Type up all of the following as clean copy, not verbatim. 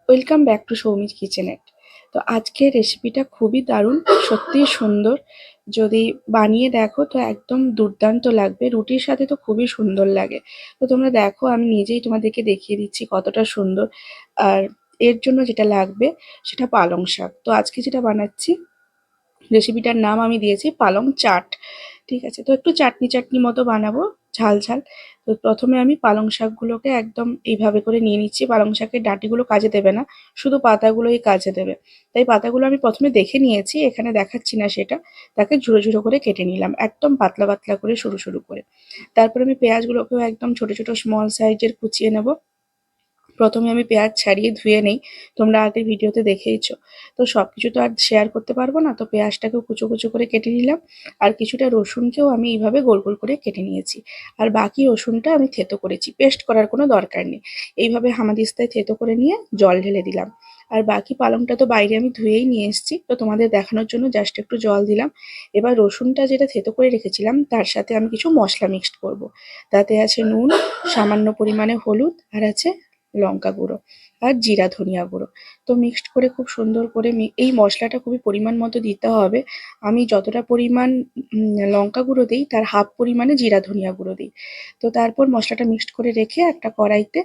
Welcome back to Soumi's kitchenette. তো আজকের রেসিপিটা খুবই দারুণ, সত্যিই সুন্দর। যদি বানিয়ে দেখো তো একদম দুর্দান্ত লাগবে, রুটির সাথে তো খুবই সুন্দর লাগে। তো তোমরা দেখো, আমি নিজেই তোমাদেরকে দেখিয়ে দিচ্ছি কতটা সুন্দর। আর এর জন্য যেটা লাগবে সেটা পালং শাক। তো আজকে যেটা বানাচ্ছি, রেসিপিটার নাম আমি দিয়েছি পালং চাট। ঠিক আছে, তো একটু চাটনি চাটনি মতো বানাবো, ঝাল ঝাল। তো প্রথমে আমি পালং শাকগুলোকে একদম এইভাবে করে নিয়ে নিচ্ছি। পালং শাকের ডাঁটিগুলো কাজে দেবে না, শুধু পাতাগুলোই কাজে দেবে। তাই পাতাগুলো আমি প্রথমে দেখে নিয়েছি, এখানে দেখাচ্ছি না সেটা। তাকে ঝুড়ো ঝুড়ো করে কেটে নিলাম, একদম পাতলা পাতলা করে, সরু সরু করে। তারপর আমি পেঁয়াজগুলোকেও একদম ছোট ছোট স্মল সাইজের কুচিয়ে নেব। প্রথমে আমি পেঁয়াজ ছাড়িয়ে ধুয়ে নেই, তোমরা আগের ভিডিওতে দেখেইছো। তো সব কিছু তো আর শেয়ার করতে পারবো না, তো পেঁয়াজটাকেও কুচো কুচো করে কেটে নিলাম। আর কিছুটা রসুনকেও আমি এইভাবে গোল গোল করে কেটে নিয়েছি। আর বাকি রসুনটা আমি থেতো করেছি, পেস্ট করার কোনো দরকার নেই। এইভাবে হামাদিস্তায় থেতো করে নিয়ে জল ঢেলে দিলাম। আর বাকি পালংটা তো বাইরে আমি ধুয়েই নিয়ে এসেছি, তো তোমাদের দেখানোর জন্য জাস্ট একটু জল দিলাম। এবার রসুনটা যেটা থেতো করে রেখেছিলাম তার সাথে আমি কিছু মশলা মিক্সড করব। তাতে আছে নুন, সামান্য পরিমাণে হলুদ, আর আছে লঙ্কা গুঁড়ো, আর জিরা ধনিয়া গুঁড়ো। তো মিক্সড করে খুব সুন্দর করে এই মশলাটা খুবই পরিমাণ মতো দিতে হবে। আমি যতটা পরিমাণ লঙ্কা গুঁড়ো দিই তার হাফ পরিমাণে জিরা ধনিয়া গুঁড়ো দিই। তো তারপর মশলাটা মিক্সড করে রেখে একটা কড়াইতে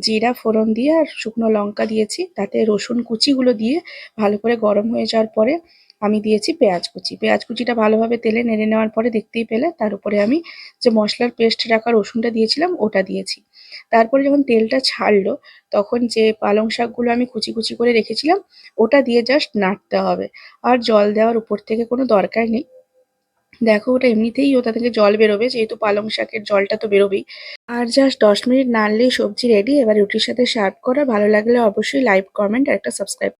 জিরা ফোড়ন দিয়ে আর শুকনো লঙ্কা দিয়েছি, তাতে রসুন কুচিগুলো দিয়ে ভালো করে গরম হয়ে যাওয়ার পরে আমি দিয়েছি পেঁয়াজ কুচি। পেঁয়াজ কুচিটা ভালোভাবে তেলে নেড়ে নেওয়ার পরে দেখতেই পেলে তার উপরে আমি যে মশলার পেস্ট রাখা রসুনটা দিয়েছিলাম ওটা দিয়েছি। তারপরে যখন তেলটা ছাড়লো তখন যে পালং শাকগুলো আমি কুচি কুচি করে রেখেছিলাম ওটা দিয়ে জাস্ট নাড়তে হবে। আর জল দেওয়ার উপর থেকে কোনো দরকার নেই। দেখো, ওটা এমনিতেই ওটা থেকে জল বেরোবে, যেহেতু পালং শাকের জলটা তো বেরোবেই। আর জাস্ট 10 মিনিট নাড়লেই সবজি রেডি। এবার রুটির সাথে সার্ভ করা। ভালো লাগলে অবশ্যই লাইক, কমেন্ট আর একটা সাবস্ক্রাইব।